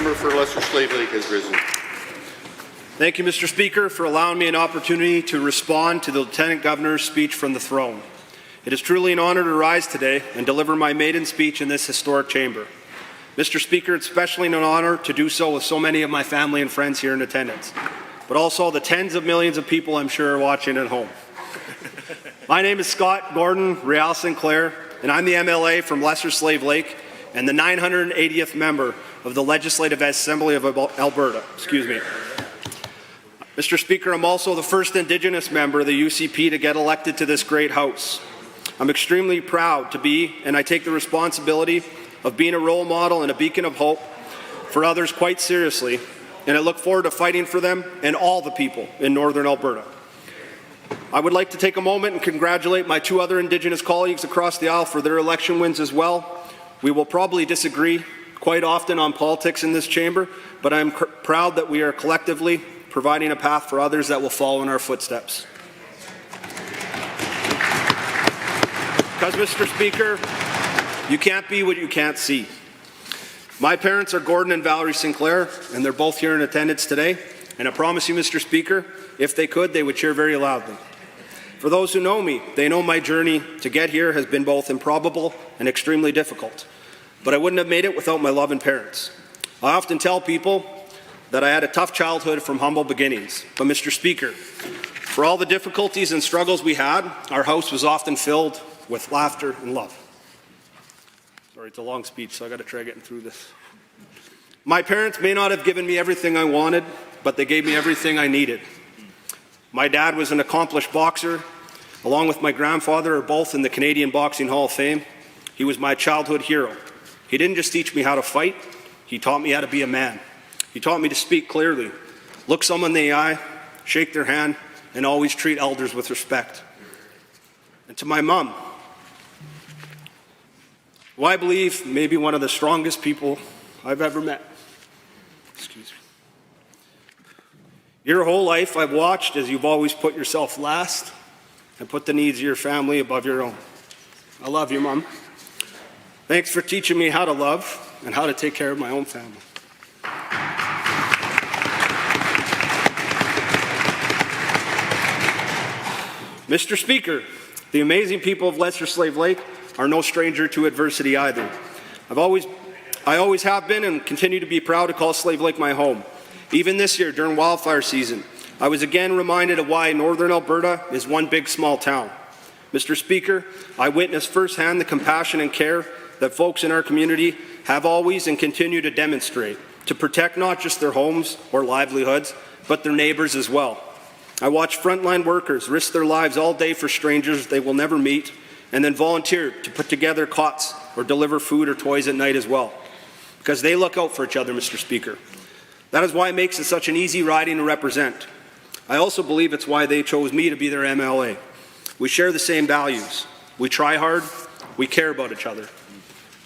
member for Lesser Slave Lake has risen. Thank you, Mr. Speaker, for allowing me an opportunity to respond to the Lieutenant Governor's speech from the throne. It is truly an honor to rise today and deliver my maiden speech in this historic chamber. Mr. Speaker, it's especially an honor to do so with so many of my family and friends here in attendance, but also the tens of millions of people I'm sure are watching at home. My name is Scott Gordon Real Sinclair, and I'm the MLA from Lesser Slave Lake and the 980th member of the Legislative Assembly of Alberta. Mr. Speaker, I'm also the first Indigenous member of the UCP to get elected to this great House. I'm extremely proud to be, and I take the responsibility of being a role model and a beacon of hope for others quite seriously, and I look forward to fighting for them and all the people in Northern Alberta. I would like to take a moment and congratulate my two other Indigenous colleagues across the aisle for their election wins as well. We will probably disagree quite often on politics in this chamber, but I'm proud that we are collectively providing a path for others that will follow in our footsteps. Because, Mr. Speaker, you can't be what you can't see. My parents are Gordon and Valerie Sinclair, and they're both here in attendance today. And I promise you, Mr. Speaker, if they could, they would cheer very loudly. For those who know me, they know my journey to get here has been both improbable and extremely difficult. But I wouldn't have made it without my loving parents. I often tell people that I had a tough childhood from humble beginnings. But Mr. Speaker, for all the difficulties and struggles we had, our house was often filled with laughter and love. Sorry, it's a long speech, so I got to try getting through this. My parents may not have given me everything I wanted, but they gave me everything I needed. My dad was an accomplished boxer, along with my grandfather, are both in the Canadian Boxing Hall of Fame. He was my childhood hero. He didn't just teach me how to fight, he taught me how to be a man. He taught me to speak clearly, look someone in the eye, shake their hand, and always treat elders with respect. And to my mom, who I believe may be one of the strongest people I've ever met. Excuse me. Your whole life I've watched as you've always put yourself last and put the needs of your family above your own. I love you, Mom. Thanks for teaching me how to love and how to take care of my own family. Mr. Speaker, the amazing people of Lesser Slave Lake are no stranger to adversity either. I always have been and continue to be proud to call Slave Lake my home. Even this year, during wildfire season, I was again reminded of why Northern Alberta is one big small town. Mr. Speaker, I witnessed firsthand the compassion and care that folks in our community have always and continue to demonstrate to protect not just their homes or livelihoods, but their neighbors as well. I watched frontline workers risk their lives all day for strangers they will never meet, and then volunteer to put together cots or deliver food or toys at night as well. Because they look out for each other, Mr. Speaker. That is why it makes it such an easy riding to represent. I also believe it's why they chose me to be their MLA. We share the same values. We try hard. We care about each other.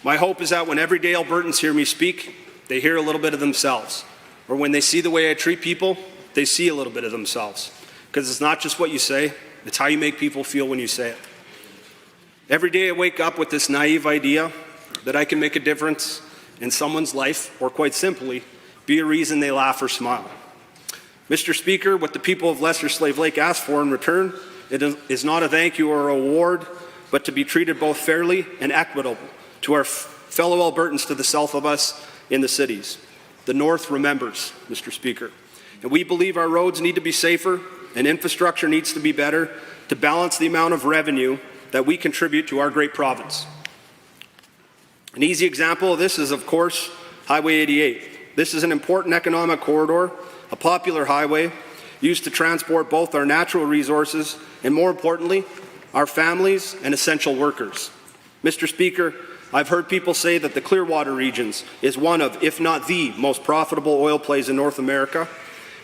My hope is that when everyday Albertans hear me speak, they hear a little bit of themselves. Or when they see the way I treat people, they see a little bit of themselves. Because it's not just what you say, it's how you make people feel when you say it. Every day I wake up with this naive idea that I can make a difference in someone's life, or quite simply, be a reason they laugh or smile. Mr. Speaker, what the people of Lesser Slave Lake ask for in return, it is not a thank you or a reward, but to be treated both fairly and equitable to our fellow Albertans to the south of us in the cities. The North remembers, Mr. Speaker, and we believe our roads need to be safer and infrastructure needs to be better to balance the amount of revenue that we contribute to our great province. An easy example of this is, of course, Highway 88. This is an important economic corridor, a popular highway used to transport both our natural resources and, more importantly, our families and essential workers. Mr. Speaker, I've heard people say that the Clearwater regions is one of, if not the, most profitable oil plays in North America,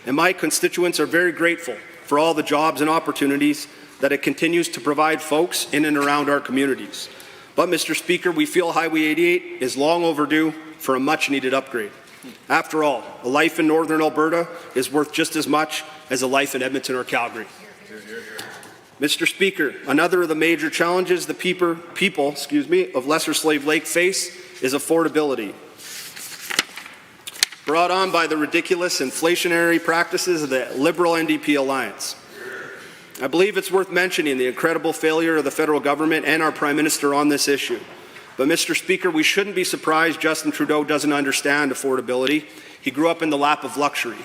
and my constituents are very grateful for all the jobs and opportunities that it continues to provide folks in and around our communities. But, Mr. Speaker, we feel Highway 88 is long overdue for a much-needed upgrade. After all, a life in Northern Alberta is worth just as much as a life in Edmonton or Calgary. Mr. Speaker, another of the major challenges the people of Lesser Slave Lake face is affordability. brought on by the ridiculous inflationary practices of the Liberal NDP alliance. I believe it's worth mentioning the incredible failure of the federal government and our Prime Minister on this issue. But, Mr. Speaker, we shouldn't be surprised Justin Trudeau doesn't understand affordability. He grew up in the lap of luxury.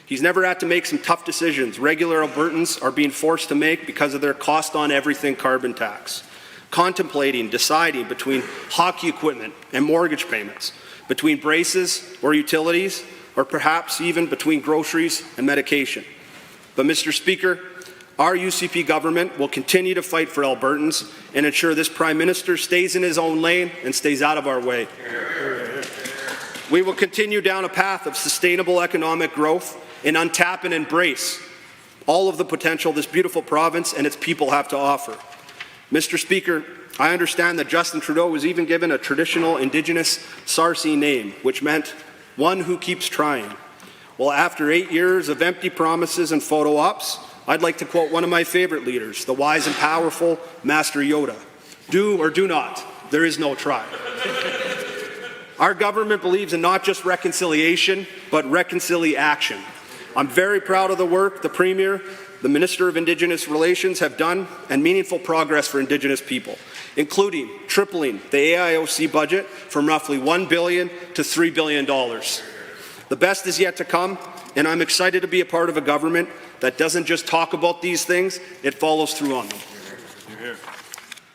He's never had to make some tough decisions regular Albertans are being forced to make because of their cost-on-everything carbon tax. Contemplating, deciding between hockey equipment and mortgage payments, between braces or utilities, or perhaps even between groceries and medication. But, Mr. Speaker, our UCP government will continue to fight for Albertans and ensure this Prime Minister stays in his own lane and stays out of our way. We will continue down a path of sustainable economic growth and untap and embrace all of the potential this beautiful province and its people have to offer. Mr. Speaker, I understand that Justin Trudeau was even given a traditional Indigenous Sarsi name, which meant one who keeps trying. Well, after 8 years of empty promises and photo ops, I'd like to quote one of my favorite leaders, the wise and powerful Master Yoda. Do or do not, there is no try. Our government believes in not just reconciliation, but reconciliation. I'm very proud of the work the Premier, the Minister of Indigenous Relations have done and meaningful progress for Indigenous people, including tripling the AIOC budget from roughly $1 billion to $3 billion. The best is yet to come, and I'm excited to be a part of a government that doesn't just talk about these things, it follows through on them.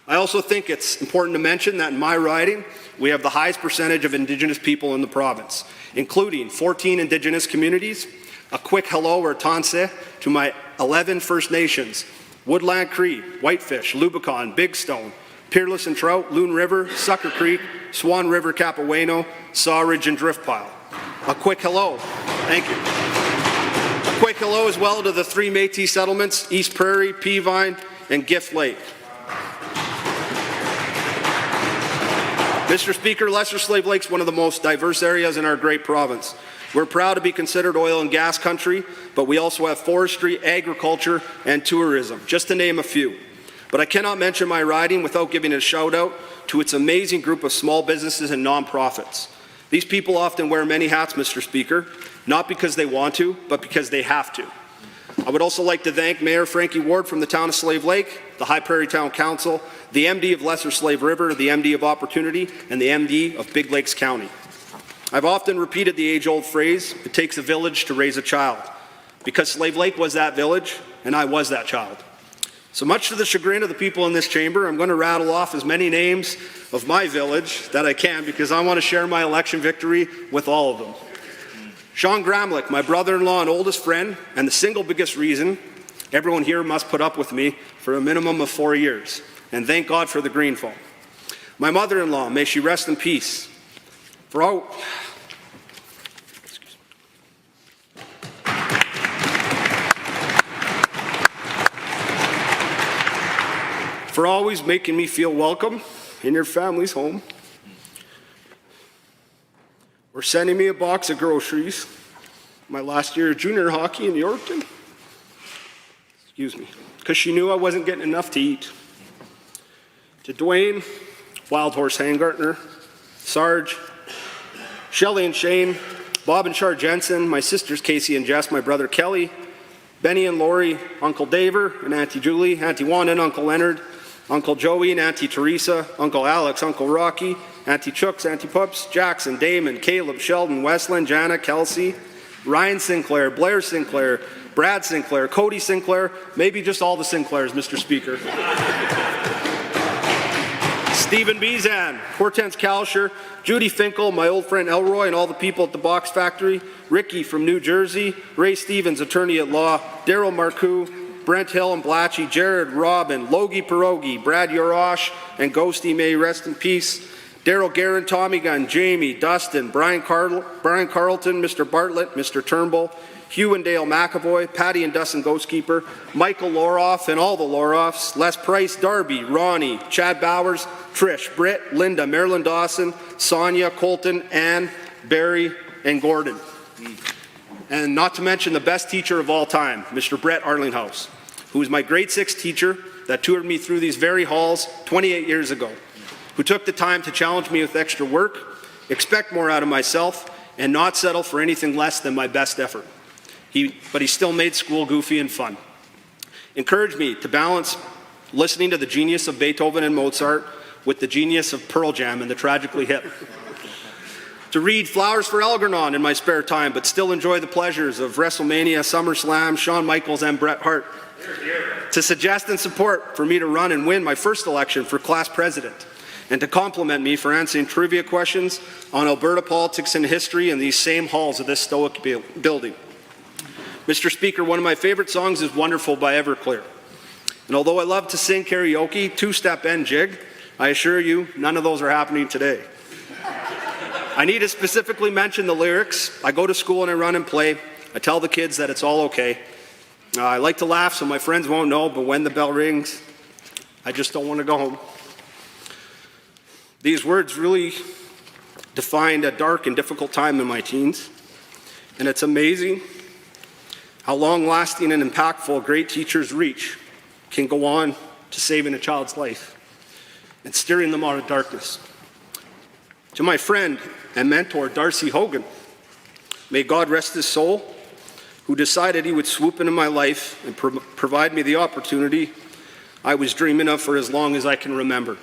I also think it's important to mention that in my riding, we have the highest percentage of Indigenous people in the province, including 14 Indigenous communities, a quick hello or tanse to my 11 First Nations, Woodland Cree, Whitefish, Lubicon, Big Stone, Peerless and Trout, Loon River, Sucker Creek, Swan River, Capoeino, Sawridge, and Driftpile. A quick hello. Thank you. A quick hello as well to the 3 Métis settlements, East Prairie, Peavine, and Gift Lake. Mr. Speaker, Lesser Slave Lake is one of the most diverse areas in our great province. We're proud to be considered oil and gas country, but we also have forestry, agriculture, and tourism, just to name a few. But I cannot mention my riding without giving a shout out to its amazing group of small businesses and nonprofits. These people often wear many hats, Mr. Speaker, not because they want to, but because they have to. I would also like to thank Mayor Frankie Ward from the town of Slave Lake, the High Prairie Town Council, the MD of Lesser Slave River, the MD of Opportunity, and the MD of Big Lakes County. I've often repeated the age-old phrase, it takes a village to raise a child, because Slave Lake was that village, and I was that child. So much to the chagrin of the people in this chamber, I'm going to rattle off as many names of my village that I can, because I want to share my election victory with all of them. Sean Gramlich, my brother-in-law and oldest friend, and the single biggest reason everyone here must put up with me for a minimum of 4 years, and thank God for the green phone. My mother-in-law, may she rest in peace. For always making me feel welcome in your family's home, or sending me a box of groceries my last year of junior hockey in Yorkton, because she knew I wasn't getting enough to eat. To Dwayne, Wild Horse Hangartner, Sarge, Shelley and Shane, Bob and Char Jensen, my sisters Casey and Jess, my brother Kelly, Benny and Lori, Uncle Daver and Auntie Julie, Auntie Wanda and Uncle Leonard, Uncle Joey and Auntie Teresa, Uncle Alex, Uncle Rocky, Auntie Chooks, Auntie Pups, Jackson, Damon, Caleb, Sheldon, Westland, Jana, Kelsey, Ryan Sinclair, Blair Sinclair, Brad Sinclair, Cody Sinclair, maybe just all the Sinclairs, Mr. Speaker. Stephen Bezan, Hortense Kalsher, Judy Finkel, my old friend Elroy, and all the people at the Box Factory, Ricky from New Jersey, Ray Stevens, attorney at law, Daryl Marcoux, Brent Hill and Blatchy, Jared Robin, Logie Pierogi, Brad Yorosh, and Ghosty, may rest in peace, Daryl Guerin, Tommy Gunn, Jamie, Dustin, Brian Carlton, Mr. Bartlett, Mr. Turnbull, Hugh and Dale McAvoy, Patty and Dustin Ghostkeeper, Michael Loroff and all the Loroffs, Les Price, Darby, Ronnie, Chad Bowers, Trish, Britt, Linda, Marilyn Dawson, Sonia, Colton, Ann, Barry, and Gordon. And not to mention the best teacher of all time, Mr. Brett Arlinghouse, who was my grade 6 teacher that toured me through these very halls 28 years ago, who took the time to challenge me with extra work, expect more out of myself, and not settle for anything less than my best effort. But he still made school goofy and fun. Encouraged me to balance listening to the genius of Beethoven and Mozart with the genius of Pearl Jam and the Tragically Hip. To read Flowers for Algernon in my spare time, but still enjoy the pleasures of WrestleMania, SummerSlam, Shawn Michaels, and Bret Hart. To suggest and support for me to run and win my first election for class president, and to compliment me for answering trivia questions on Alberta politics and history in these same halls of this stoic building. Mr. Speaker, one of my favorite songs is Wonderful by Everclear. And although I love to sing karaoke, two-step and jig, I assure you, none of those are happening today. I need to specifically mention the lyrics. I go to school and I run and play. I tell the kids that it's all okay. I like to laugh so my friends won't know, but when the bell rings, I just don't want to go home. These words really defined a dark and difficult time in my teens, and it's amazing how long-lasting and impactful a great teacher's reach can go on to saving a child's life and steering them out of darkness. To my friend and mentor, Darcy Hogan, may God rest his soul, who decided he would swoop into my life and provide me the opportunity I was dreaming of for as long as I can remember.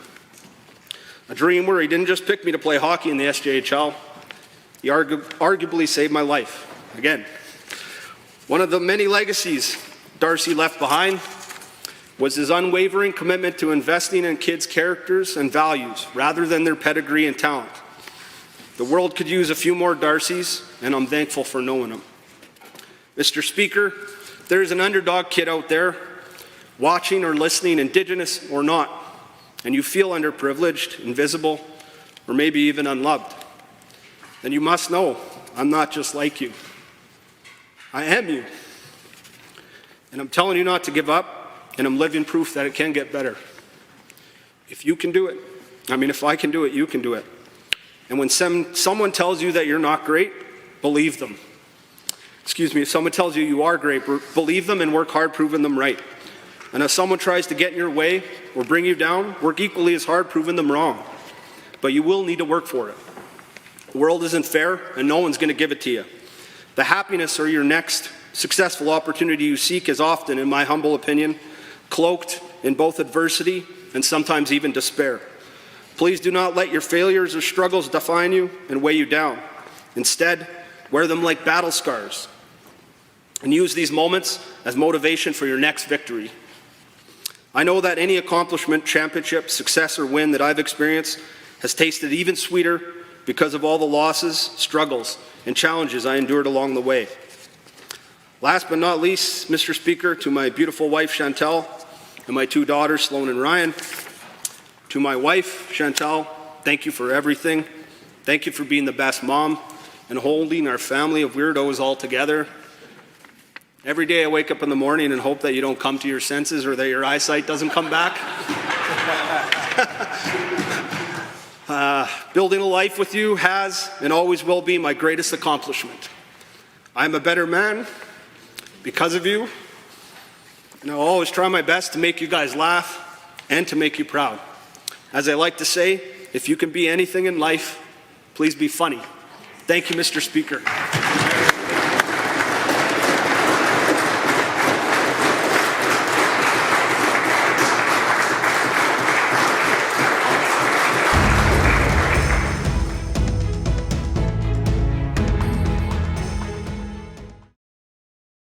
A dream where he didn't just pick me to play hockey in the SJHL, he arguably saved my life. Again, one of the many legacies Darcy left behind was his unwavering commitment to investing in kids' characters and values rather than their pedigree and talent. The world could use a few more Darcys, and I'm thankful for knowing them. Mr. Speaker, there's an underdog kid out there watching or listening, Indigenous or not, and you feel underprivileged, invisible, or maybe even unloved. Then you must know I'm not just like you. I am you. And I'm telling you not to give up, and I'm living proof that it can get better. If you can do it, if I can do it, you can do it. And when someone tells you that you're not great, believe them. If someone tells you you are great, believe them and work hard proving them right. And if someone tries to get in your way or bring you down, work equally as hard proving them wrong. But you will need to work for it. The world isn't fair, and no one's going to give it to you. The happiness or your next successful opportunity you seek is often, in my humble opinion, cloaked in both adversity and sometimes even despair. Please do not let your failures or struggles define you and weigh you down. Instead, wear them like battle scars and use these moments as motivation for your next victory. I know that any accomplishment, championship, success, or win that I've experienced has tasted even sweeter because of all the losses, struggles, and challenges I endured along the way. Last but not least, Mr. Speaker, to my beautiful wife, Chantel, and my two daughters, Sloan and Ryan. To my wife, Chantel, thank you for everything. Thank you for being the best mom and holding our family of weirdos all together. Every day I wake up in the morning and hope that you don't come to your senses or that your eyesight doesn't come back. Building a life with you has and always will be my greatest accomplishment. I'm a better man because of you, and I'll always try my best to make you guys laugh and to make you proud. As I like to say, if you can be anything in life, please be funny. Thank you, Mr. Speaker.